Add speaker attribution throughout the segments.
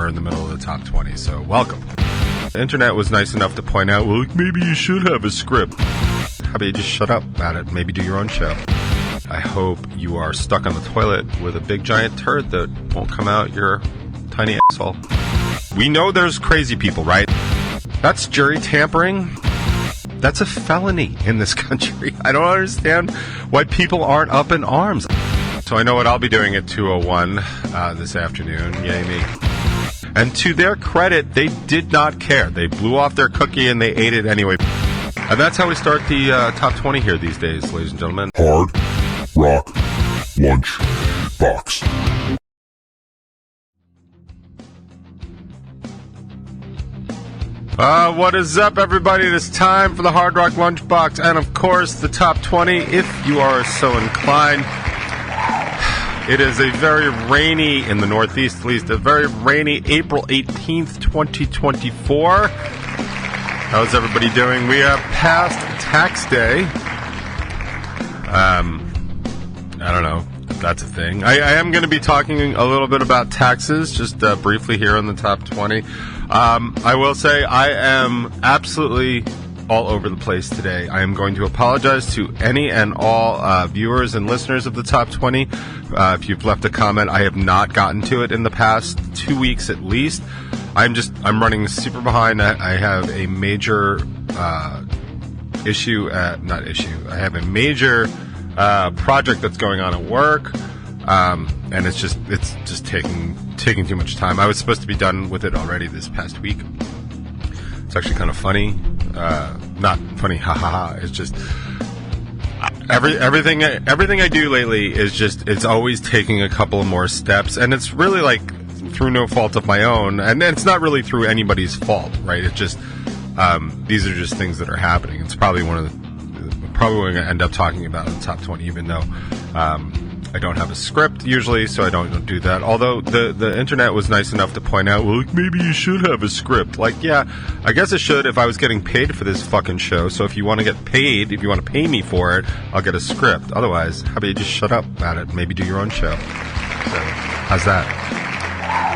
Speaker 1: we're in the middle of the top 20, so welcome. The internet was nice enough to point out, well, maybe you should have a script. How about you just shut up about it, maybe do your own show. I hope you are stuck on the toilet with a big giant turd that won't come out your tiny asshole. We know there's crazy people, right? That's jury tampering. That's a felony in this country. I don't understand why people aren't up in arms. So I know what I'll be doing at 2:01 this afternoon. Yay me. And to their credit, they did not care. They blew off their cookie and they ate it anyway. And that's how we start the top 20 here these days, ladies and gentlemen.
Speaker 2: Hard Rock Lunchbox.
Speaker 1: What is up, everybody? It is time for the Hard Rock Lunchbox, and of course, the top 20, if you are so inclined. It is a very rainy, in the Northeast at least, a very rainy April 18th, 2024. How's everybody doing? We have passed tax day. I don't know if that's a thing. I am going to be talking a little bit about taxes, just briefly here on the top 20. I will say I am absolutely all over the place today. I am going to apologize to any and all viewers and listeners of the top 20. If you've left a comment, I have not gotten to it in the past 2 weeks at least. I'm running super behind. I have a major I have a major project that's going on at work, and it's just taking too much time. I was supposed to be done with it already this past week. It's actually kind of funny. Not funny, ha ha ha. It's just everything I do lately is just, it's always taking a couple of more steps, and it's really like through no fault of my own, and it's not really through anybody's fault, right? It's just these are just things that are happening. It's probably what I'm going to end up talking about in the top 20, even though I don't have a script usually, so I don't do that. Although the internet was nice enough to point out, well, maybe you should have a script. Like, yeah, I guess I should if I was getting paid for this fucking show. So if you want to get paid, if you want to pay me for it, I'll get a script. Otherwise, how about you just shut up about it? Maybe do your own show. So, how's that?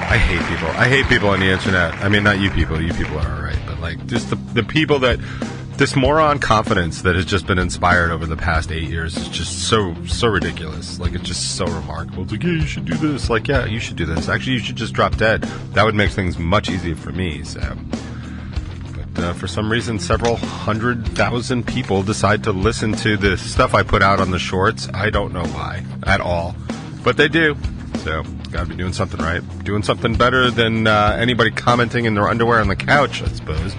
Speaker 1: I hate people. I hate people on the internet. I mean, not you people. You people are alright. But, like, just the people that... This moron confidence that has just been inspired over the past 8 years is just so like, yeah, you should do this. Like, yeah, you should do this. Actually, you should just drop dead. That would make things much easier for me. So, but for some reason, several 100,000 people decide to listen to the stuff I put out on the shorts. I don't know why at all, but they do. So, gotta be doing something right. Doing something better than anybody commenting in their underwear on the couch, I suppose.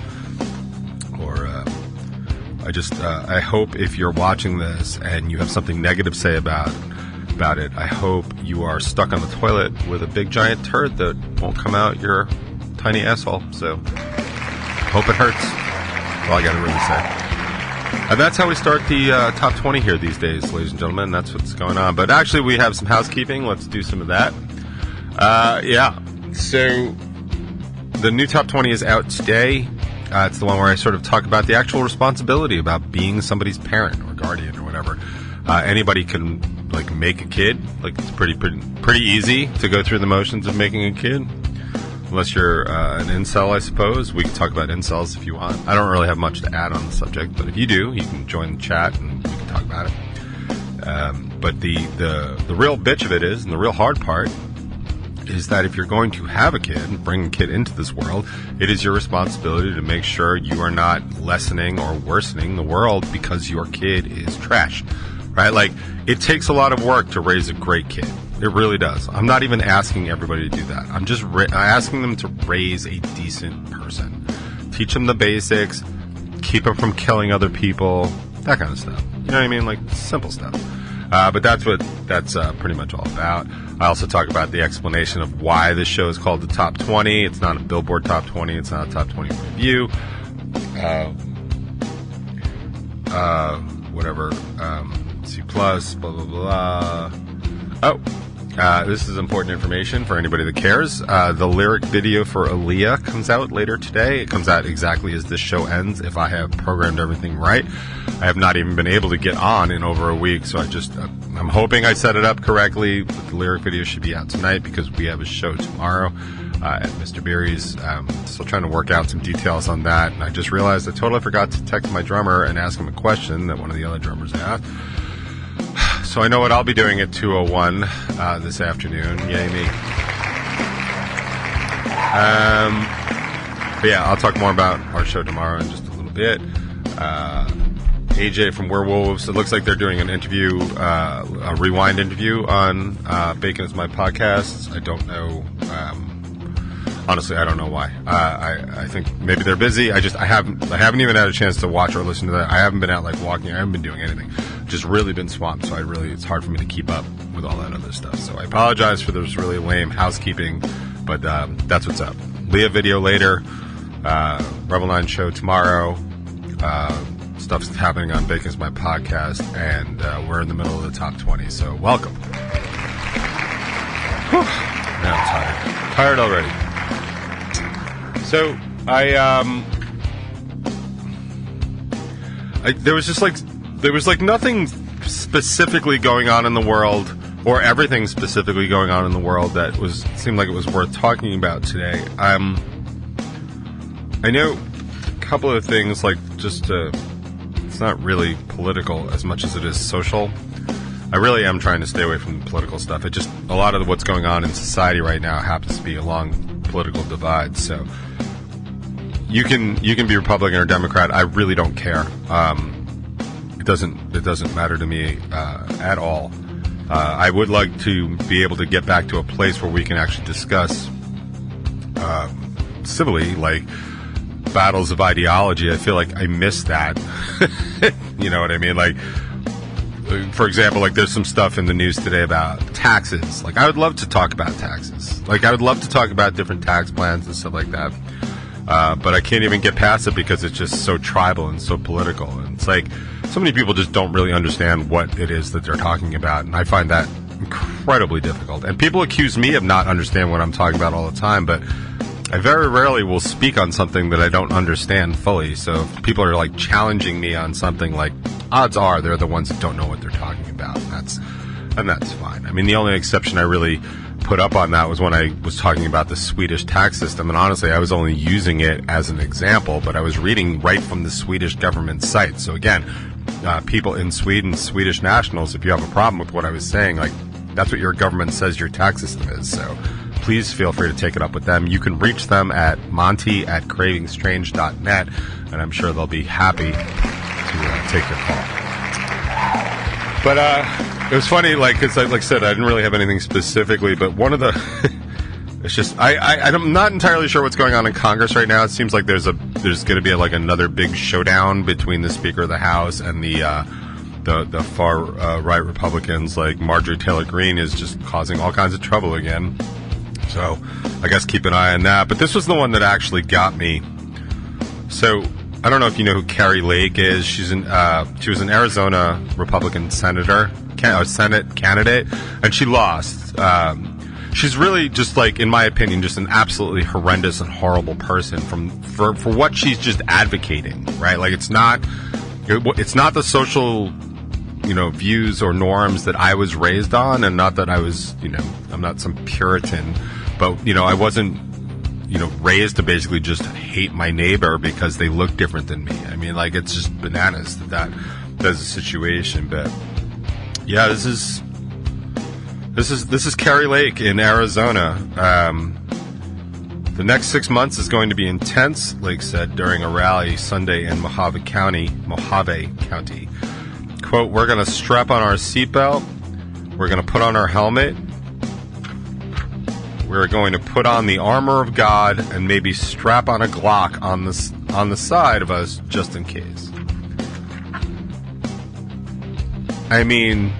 Speaker 1: I hope if you're watching this and you have something negative to say about it, I hope you are stuck on the toilet with a big giant turd that won't come out your tiny asshole. So, hope it hurts. That's all I gotta really say. And that's how we start the top 20 here these days, ladies and gentlemen. That's what's going on. But actually, we have some housekeeping. Let's do some of that. Yeah. So, the new top 20 is out today. It's the one where I sort of talk about the actual responsibility about being somebody's parent or guardian or whatever. Anybody can, like, make a kid. Like, it's pretty easy to go through the motions of making a kid. Unless you're an incel, I suppose. We can talk about incels if you want. I don't really have much to add on the subject, but if you do, you can join the chat and we can talk about it. But the real bitch of it is, and the real hard part, is that if you're going to have a kid, bring a kid into this world, it is your responsibility to make sure you are not lessening or worsening the world because your kid is trash, right? Like, it takes a lot of work to raise a great kid. It really does. I'm not even asking everybody to do that. I'm just asking them to raise a decent person. Teach them the basics, keep them from killing other people, that kind of stuff. You know what I mean? Like, simple stuff. But that's pretty much all about. I also talk about the explanation of why this show is called the Top 20. It's not a Billboard Top 20. It's not a Top 20 review. Whatever. C+, blah, blah, blah. Oh, this is important information for anybody that cares. The lyric video for Aaliyah comes out later today. It comes out exactly as this show ends, if I have programmed everything right. I have not even been able to get on in over a week, so I'm hoping I set it up correctly. The lyric video should be out tonight because we have a show tomorrow. at Mr. Beery's. Still trying to work out some details on that. And I just realized I totally forgot to text my drummer and ask him a question that one of the other drummers asked. So I know what I'll be doing at 2:01 this afternoon. Yay me. But yeah, I'll talk more about our show tomorrow in just a little bit. AJ from Werewolves, it looks like they're doing an interview, a rewind interview on Bacon Is My Podcast. I don't know. Honestly, I don't know why. I think maybe they're busy. I haven't even had a chance to watch or listen to that. I haven't been out like walking. I haven't been doing anything. Just really been swamped. So it's hard for me to keep up with all that other stuff. So I apologize for this really lame housekeeping, but that's what's up. Leah video later. Revel 9 show tomorrow. Stuff's happening on Bacon Is My Podcast, and we're in the middle of the top 20. So welcome. Whew. Now I'm tired already. So there was nothing specifically going on in the world, or everything specifically going on in the world that seemed like it was worth talking about today. I know a couple of things, like it's not really political as much as it is social. I really am trying to stay away from the political stuff. A lot of what's going on in society right now happens to be along political divides. So you can be Republican or Democrat. I really don't care. It doesn't matter to me at all. I would like to be able to get back to a place where we can actually discuss civilly, like battles of ideology. I feel like I miss that. You know what I mean? Like, for example, like there's some stuff in the news today about taxes. Like, I would love to talk about taxes. Like, I would love to talk about different tax plans and stuff like that. But I can't even get past it because it's just so tribal and so political. And it's like so many people just don't really understand what it is that they're talking about. And I find that incredibly difficult. And people accuse me of not understanding what I'm talking about all the time, but I very rarely will speak on something that I don't understand fully. So if people are like challenging me on something, like, odds are they're the ones that don't know what they're talking about. And that's fine. I mean, the only exception I really put up on that was when I was talking about the Swedish tax system. And honestly, I was only using it as an example, but I was reading right from the Swedish government site. So again, people in Sweden, Swedish nationals, if you have a problem with what I was saying, like, that's what your government says your tax system is. So please feel free to take it up with them. You can reach them at monty@cravingstrange.net, and I'm sure they'll be happy to take your call. But it was funny, like, because like I said, I didn't really have anything specifically, but one of the it's just I'm not entirely sure what's going on in Congress right now. It seems like there's going to be another big showdown between the Speaker of the House and the far right Republicans. Like, Marjorie Taylor Greene is just causing all kinds of trouble again. So I guess keep an eye on that. But this was the one that actually got me. So I don't know if you know who Carrie Lake is. She was an Arizona Republican Senate candidate, and she lost. She's really just, like, in my opinion, just an absolutely horrendous and horrible person for what she's just advocating, right? Like, it's not the social, views or norms that I was raised on, and not that I was, I'm not some Puritan, but, I wasn't, raised to basically just hate my neighbor because they look different than me. I mean, like, it's just bananas that's the situation. But yeah, this is Carrie Lake in Arizona. The next 6 months is going to be intense, Lake said during a rally Sunday in Mojave County. Quote, "We're going to strap on our seatbelt. We're going to put on our helmet. We're going to put on the armor of God and maybe strap on a Glock on the side of us just in case." I mean,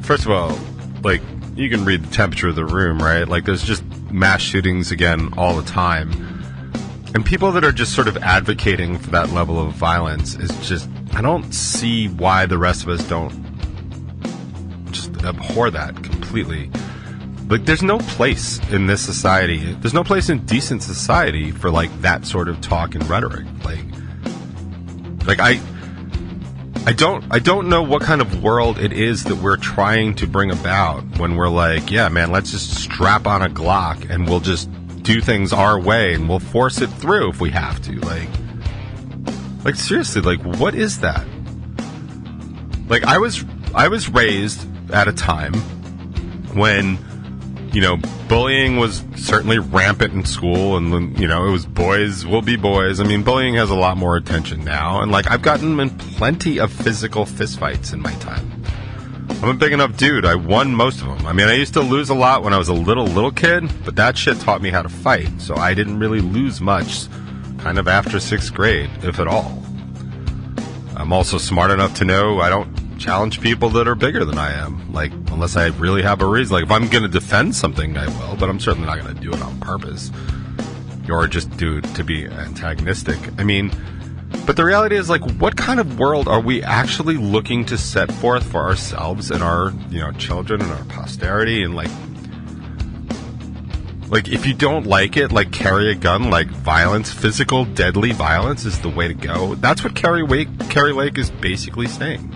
Speaker 1: first of all, like, you can read the temperature of the room, right? Like, there's just mass shootings again all the time. And people that are just sort of advocating for that level of violence is just, I don't see why the rest of us don't just abhor that completely. Like, there's no place in this society, there's no place in decent society for, like, that sort of talk and rhetoric. Like I don't know what kind of world it is that we're trying to bring about when we're like, yeah, man, let's just strap on a Glock and we'll just do things our way and we'll force it through if we have to. Like seriously, like what is that? Like I was raised at a time when, you know, bullying was certainly rampant in school, and, you know, it was boys will be boys. I mean, bullying has a lot more attention now, and, like, I've gotten in plenty of physical fistfights in my time. I'm a big enough dude. I won most of them. I mean, I used to lose a lot when I was a little kid, but that shit taught me how to fight, so I didn't really lose much kind of after 6th grade, if at all. I'm also smart enough to know I don't challenge people that are bigger than I am, like, unless I really have a reason. Like, if I'm going to defend something, I will, but I'm certainly not going to do it on purpose or just do it to be antagonistic. I mean, but the reality is, like, what kind of world are we actually looking to set forth for ourselves and our, you know, children and our posterity? And like if you don't like it, like, carry a gun, like, violence, physical, deadly violence is the way to go. That's what Carrie Lake is basically saying.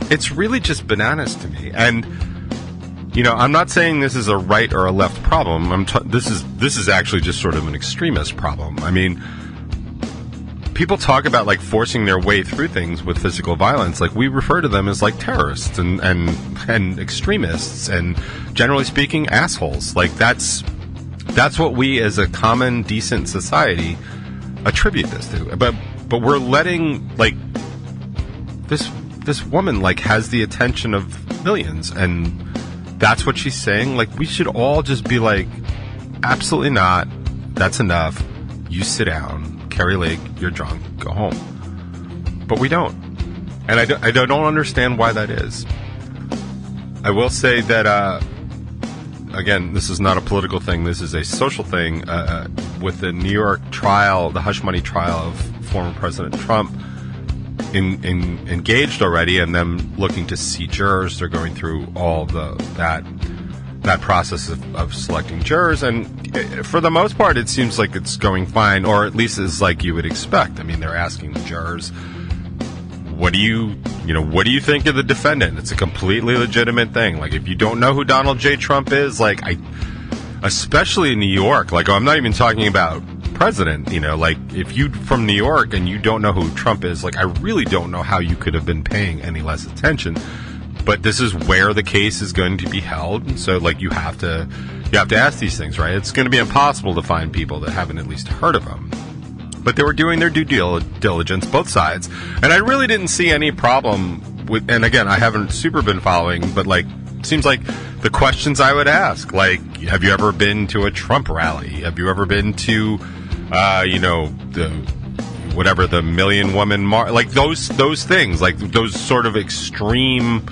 Speaker 1: It's really just bananas to me. And, you know, I'm not saying this is a right or a left problem. This is actually just sort of an extremist problem. I mean, people talk about, like, forcing their way through things with physical violence. Like, we refer to them as, like, terrorists and extremists and, generally speaking, assholes. Like, that's what we as a common, decent society attribute this to. But we're letting, like, this woman, like, has the attention of millions, and that's what she's saying. Like, we should all just be like, absolutely not. That's enough. You sit down. Carrie Lake, you're drunk. Go home. But we don't. And I don't understand why that is. I will say that, again, this is not a political thing. This is a social thing. With the New York trial, the hush money trial of former President Trump, engaged already, and them looking to see jurors. They're going through all that process of selecting jurors, and for the most part, it seems like it's going fine, or at least is like you would expect. I mean, they're asking the jurors, what do you think of the defendant? It's a completely legitimate thing. Like, if you don't know who Donald J. Trump is, like, especially in New York, like, I'm not even talking about president, you know, like, if you from New York and you don't know who Trump is, like, I really don't know how you could have been paying any less attention. But this is where the case is going to be held, and so, like, you have to ask these things, right? It's going to be impossible to find people that haven't at least heard of him. But they were doing their due diligence, both sides, and I really didn't see any problem with. And again, I haven't super been following, but, like, it seems like the questions I would ask, like, have you ever been to a Trump rally? Have you ever been to the Million Woman March, like those things, like those sort of extreme.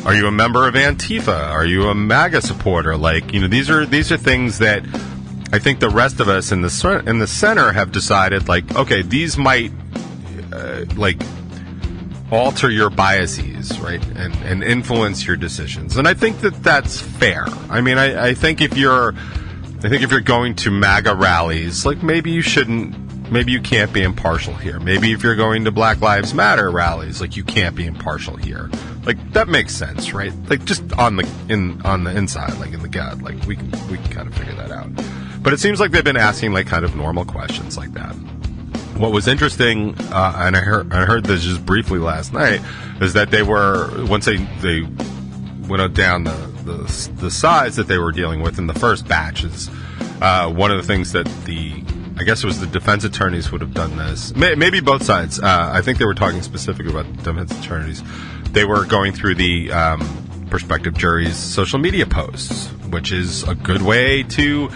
Speaker 1: Are you a member of Antifa? Are you a MAGA supporter? Like, you know, these are things that I think the rest of us in the center have decided, like, okay, these might like alter your biases, right, and influence your decisions. And I think that's fair. I mean, I think if you're going to MAGA rallies, like, maybe you can't be impartial here. Maybe if you're going to Black Lives Matter rallies, like, you can't be impartial here. Like, that makes sense, right? Like, just on the inside, like, in the gut, like, we can kind of figure that out. But it seems like they've been asking, like, kind of normal questions like that. What was interesting, and I heard this just briefly last night, is that they were, once they went down the sides that they were dealing with in the first batches, one of the things that I guess it was the defense attorneys would have done this. Maybe both sides. I think they were talking specifically about defense attorneys. They were going through the prospective jury's social media posts, which is a good way to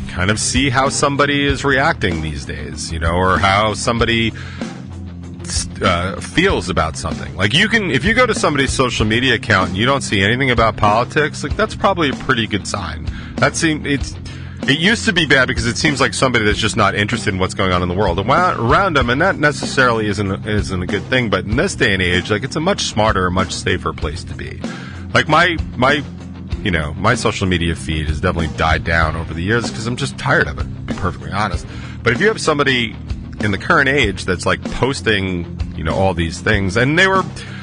Speaker 1: kind of see how somebody is reacting these days, you know, or how somebody feels about something. Like, if you go to somebody's social media account and you don't see anything about politics, like, that's probably a pretty good sign. It used to be bad because it seems like somebody that's just not interested in what's going on in the world around them, and that necessarily isn't a good thing. But in this day and age, like, it's a much smarter, much safer place to be. Like, my social media feed has definitely died down over the years because I'm just tired of it, to be perfectly honest. But if you have somebody in the current age that's, like, posting all these things. And they were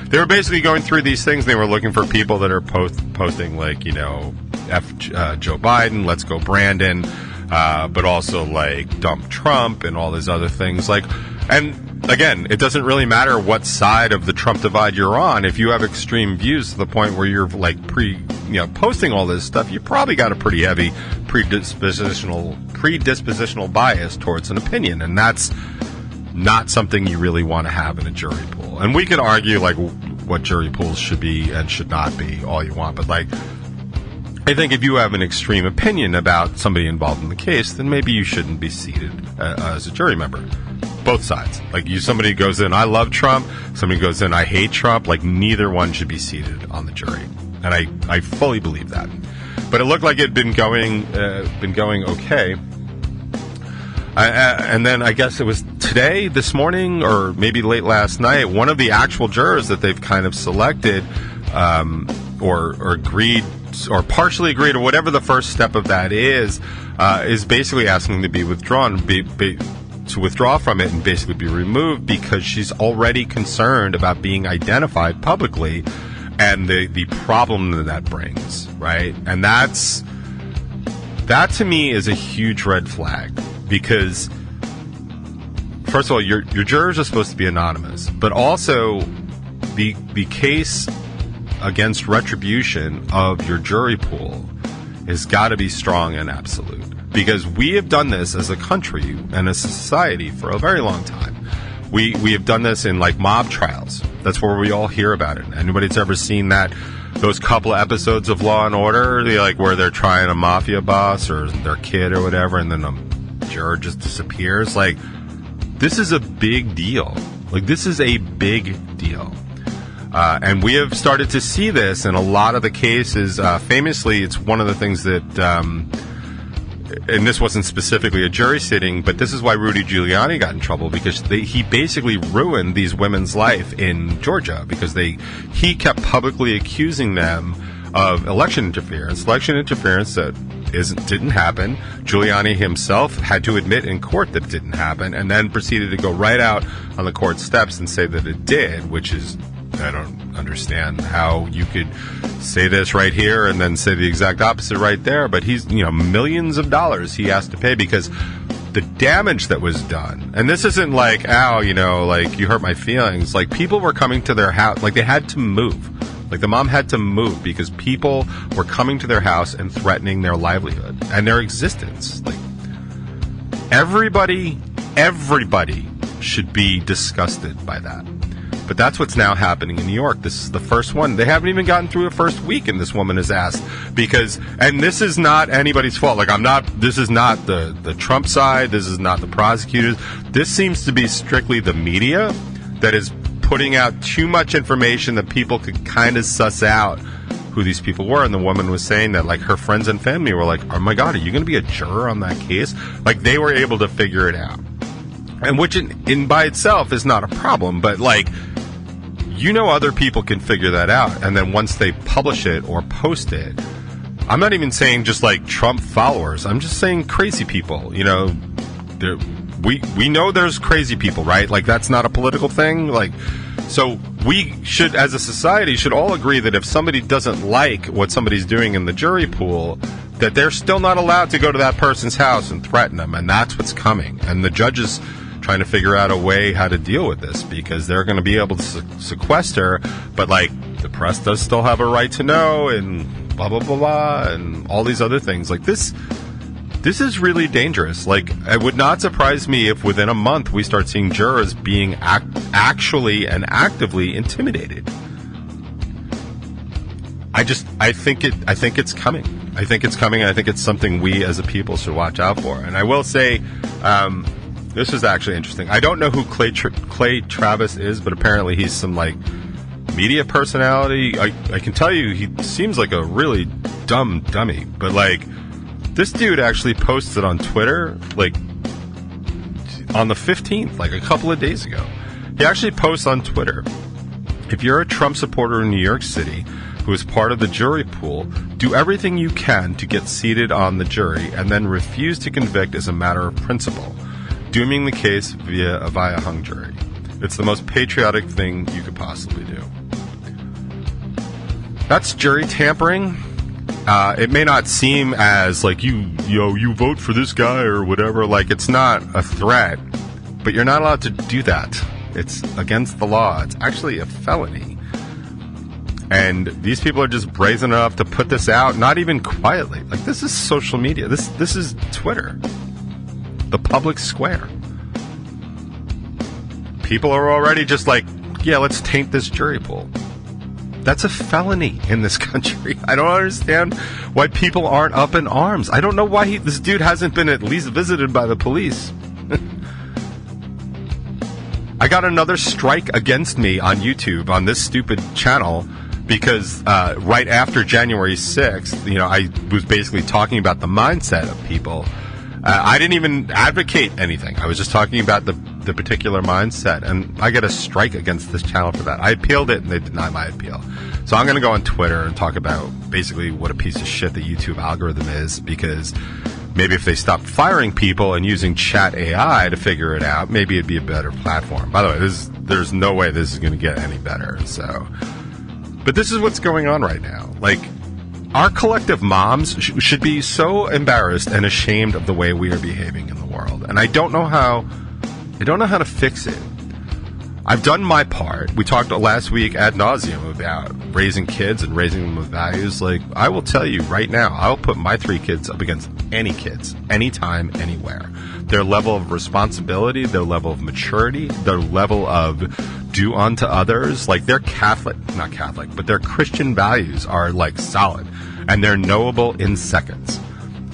Speaker 1: basically going through these things. They were looking for people that are posting like, F Joe Biden, let's go Brandon, but also like dump Trump and all these other things. And again, it doesn't really matter what side of the Trump divide you're on. If you have extreme views to the point where you're like posting all this stuff, you probably got a pretty heavy predispositional bias towards an opinion, and that's not something you really want to have in a jury pool. And we could argue like what jury pools should be and should not be all you want, but like I think if you have an extreme opinion about somebody involved in the case, then maybe you shouldn't be seated as a jury member. Both sides. Like somebody goes in, I love Trump. Somebody goes in, I hate Trump. Like neither one should be seated on the jury, and I fully believe that. But it looked like it had been going okay. And then I guess it was today, this morning, or maybe late last night, one of the actual jurors that they've kind of selected or agreed or partially agreed, or whatever the first step of that is basically asking to be withdrawn, to withdraw from it and basically be removed because she's already concerned about being identified publicly and the problem that brings, right? And that to me is a huge red flag because, first of all, your jurors are supposed to be anonymous, but also the case against retribution of your jury pool has got to be strong and absolute. Because we have done this as a country and a society for a very long time. We have done this in like mob trials. That's where we all hear about it. Anybody that's ever seen those couple of episodes of Law and Order, where they're trying a mafia boss or their kid or whatever, and then a juror just disappears. Like, this is a big deal. Like, this is a big deal. And we have started to see this in a lot of the cases. Famously, it's one of the things that... and this wasn't specifically a jury sitting, but this is why Rudy Giuliani got in trouble, because he basically ruined these women's life in Georgia because he kept publicly accusing them of election interference that didn't happen. Giuliani himself had to admit in court that it didn't happen, and then proceeded to go right out on the court steps and say that it did, which is, I don't understand how you could say this right here and then say the exact opposite right there. But he's, millions of dollars he has to pay because the damage that was done. And this isn't like, like you hurt my feelings. Like, people were coming to their house, like they had to move. Like, the mom had to move because people were coming to their house and threatening their livelihood and their existence. Like, everybody should be disgusted by that. But that's what's now happening in New York. This is the first one. They haven't even gotten through the first week, and this woman is asked and this is not anybody's fault. Like, this is not the Trump side. This is not the prosecutors. This seems to be strictly the media that is putting out too much information that people could kind of suss out who these people were. And the woman was saying that, like, her friends and family were like, oh my God, are you going to be a juror on that case? Like, they were able to figure it out. And which in by itself is not a problem, but like, other people can figure that out. And then once they publish it or post it, I'm not even saying just like Trump followers. I'm just saying crazy people. We know there's crazy people, right? Like, that's not a political thing. Like, so we should, as a society, should all agree that if somebody doesn't like what somebody's doing in the jury pool, that they're still not allowed to go to that person's house and threaten them. And that's what's coming. And the judges trying to figure out a way how to deal with this, because they're going to be able to sequester, but like, the press does still have a right to know, and blah blah blah blah, and all these other things. Like, this is really dangerous. Like, it would not surprise me if within a month we start seeing jurors being actually and actively intimidated. I think it's coming. I think it's coming, and I think it's something we as a people should watch out for. And I will say, this is actually interesting. I don't know who Clay Travis is, but apparently he's some, like, media personality. I can tell you he seems like a really dummy. But, like, this dude actually posted on Twitter, like, on the 15th, like a couple of days ago. He actually posts on Twitter, if you're a Trump supporter in New York City who is part of the jury pool, do everything you can to get seated on the jury and then refuse to convict as a matter of principle, dooming the case via hung jury. It's the most patriotic thing you could possibly do. That's jury tampering. It may not seem as like you vote for this guy or whatever. Like, it's not a threat, but you're not allowed to do that. It's against the law. It's actually a felony. And these people are just brazen enough to put this out, not even quietly. Like, this is social media. This is Twitter, the public square. People are already just like, yeah, let's taint this jury pool. That's a felony in this country. I don't understand why people aren't up in arms. I don't know why this dude hasn't been at least visited by the police. I got another strike against me on YouTube on this stupid channel because right after January 6th, I was basically talking about the mindset of people. I didn't even advocate anything. I was just talking about the particular mindset, and I get a strike against this channel for that. I appealed it, and they denied my appeal. So I'm going to go on Twitter and talk about basically what a piece of shit the YouTube algorithm is, because maybe if they stopped firing people and using chat AI to figure it out, maybe it'd be a better platform. By the way, there's no way this is going to get any better. But this is what's going on right now. Like, our collective moms should be so embarrassed and ashamed of the way we are behaving in the world. And I don't know how to fix it. I've done my part. We talked last week ad nauseum about raising kids and raising them with values. Like, I will tell you right now, I'll put my 3 kids up against any kids, anytime, anywhere. Their level of responsibility, their level of maturity, their level of do unto others. Like, their not Catholic, but their Christian values are like solid, and they're knowable in seconds.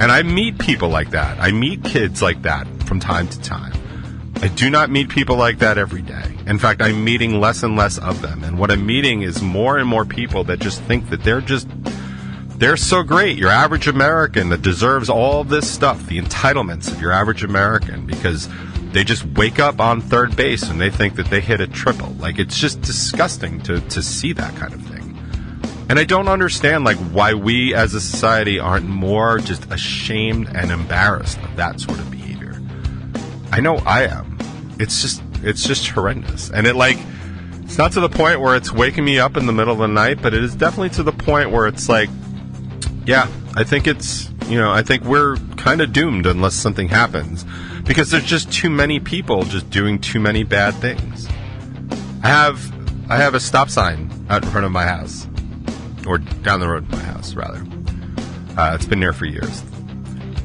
Speaker 1: And I meet people like that. I meet kids like that from time to time. I do not meet people like that every day. In fact, I'm meeting less and less of them. And what I'm meeting is more and more people that just think that they're so great. Your average American that deserves all this stuff, the entitlements of your average American, because they just wake up on third base and they think that they hit a triple. Like, it's just disgusting to see that kind of thing. And I don't understand, like, why we as a society aren't more just ashamed and embarrassed of that sort of behavior. I know I am. It's just horrendous. And it's not to the point where it's waking me up in the middle of the night, but it is definitely to the point where it's like, yeah, I think I think we're kind of doomed unless something happens, because there's just too many people just doing too many bad things. I have a stop sign out in front of my house, or down the road from my house, rather. It's been there for years.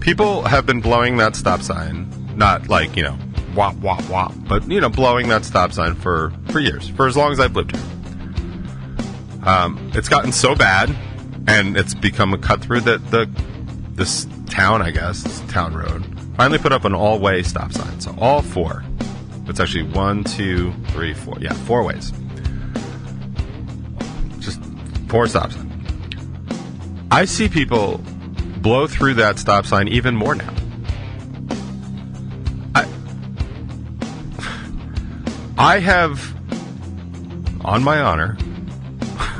Speaker 1: People have been blowing that stop sign, not like, wop, wop, wop, but, blowing that stop sign for years, for as long as I've lived here. It's gotten so bad, and it's become a cut-through that this town, I guess, this town road, finally put up an all-way stop sign. So all 4. It's actually 1, 2, 3, 4. Yeah, 4 ways. Just 4 stop signs. I see people blow through that stop sign even more now. I have, on my honor,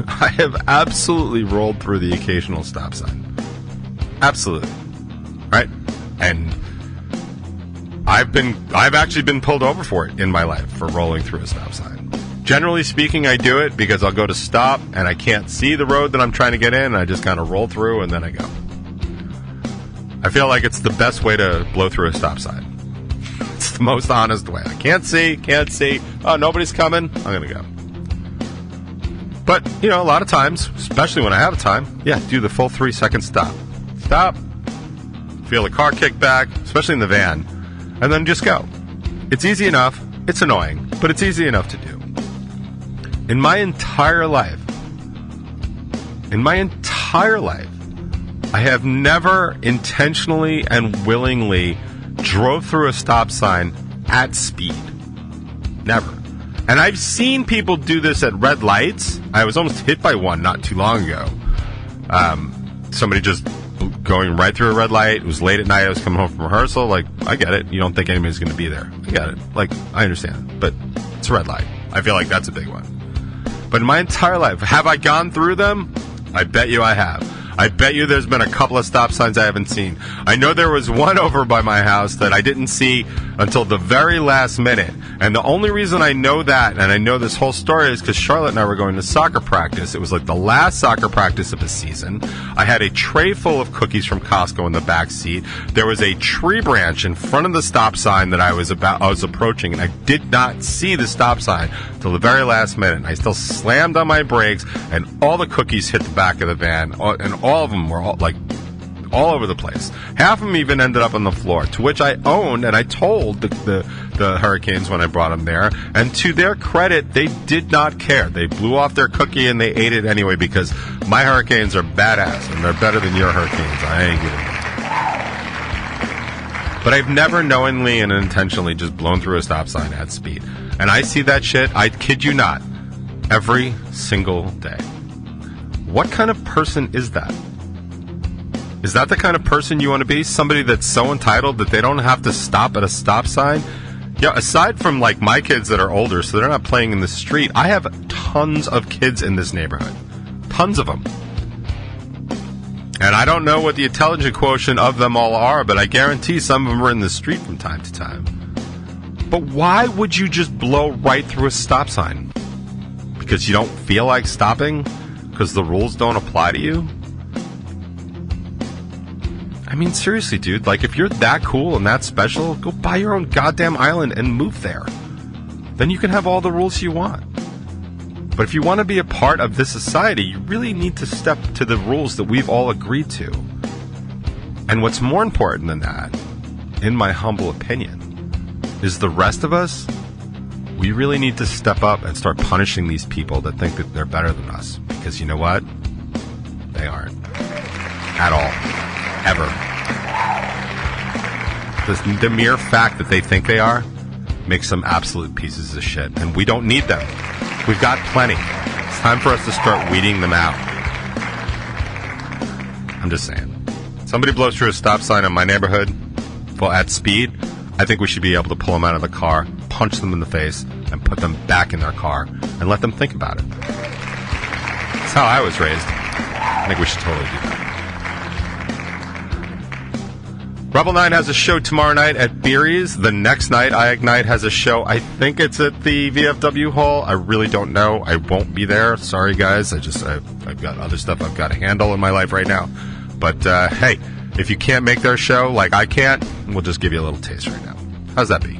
Speaker 1: I have absolutely rolled through the occasional stop sign. Absolutely. Right? And I've actually been pulled over for it in my life, for rolling through a stop sign. Generally speaking, I do it because I'll go to stop and I can't see the road that I'm trying to get in, and I just kind of roll through and then I go. I feel like it's the best way to blow through a stop sign. It's the most honest way. I can't see. Oh, nobody's coming. I'm going to go. But, a lot of times, especially when I have time, do the full 3-second stop. Stop. Feel the car kick back, especially in the van, and then just go. It's easy enough. It's annoying, but it's easy enough to do. In my entire life, I have never intentionally and willingly drove through a stop sign at speed. Never. And I've seen people do this at red lights. I was almost hit by one not too long ago. Somebody just going right through a red light. It was late at night. I was coming home from rehearsal. Like, I get it. You don't think anybody's going to be there. I get it. Like, I understand. But it's a red light. I feel like that's a big one. But in my entire life, have I gone through them? I bet you I have. I bet you there's been a couple of stop signs I haven't seen. I know there was one over by my house that I didn't see until the very last minute. And the only reason I know that, and I know this whole story, is because Charlotte and I were going to soccer practice. It was like the last soccer practice of the season. I had a tray full of cookies from Costco in the back seat. There was a tree branch in front of the stop sign that I was approaching, and I did not see the stop sign till the very last minute. I still slammed on my brakes, and all the cookies hit the back of the van, and all of them were all over the place. Half of them even ended up on the floor, to which I owned, and I told the Hurricanes when I brought them there, and to their credit, they did not care. They blew off their cookie and they ate it anyway, because my Hurricanes are badass, and they're better than your Hurricanes. I ain't giving them. But I've never knowingly and intentionally just blown through a stop sign at speed. And I see that shit, I kid you not, every single day. What kind of person is that? Is that the kind of person you want to be? Somebody that's so entitled that they don't have to stop at a stop sign? Yeah, aside from like my kids that are older, so they're not playing in the street, I have tons of kids in this neighborhood. Tons of them. And I don't know what the intelligence quotient of them all are, but I guarantee some of them are in the street from time to time. But why would you just blow right through a stop sign? Because you don't feel like stopping? Because the rules don't apply to you? I mean, seriously, dude, like, if you're that cool and that special, go buy your own goddamn island and move there. Then you can have all the rules you want. But if you want to be a part of this society, you really need to step to the rules that we've all agreed to. And what's more important than that, in my humble opinion, is the rest of us, we really need to step up and start punishing these people that think that they're better than us. Because you know what? They aren't. At all. Ever. The mere fact that they think they are makes them absolute pieces of shit. And we don't need them. We've got plenty. It's time for us to start weeding them out. I'm just saying. Somebody blows through a stop sign in my neighborhood, well, at speed, I think we should be able to pull them out of the car, punch them in the face, and put them back in their car, and let them think about it. That's how I was raised. I think we should totally do that. Rebel 9 has a show tomorrow night at Beery's. The next night, I Ignite has a show. I think it's at the VFW Hall. I really don't know. I won't be there. Sorry, guys. I've got other stuff I've got to handle in my life right now. But, hey, if you can't make their show like I can't, we'll just give you a little taste right now. How's that be?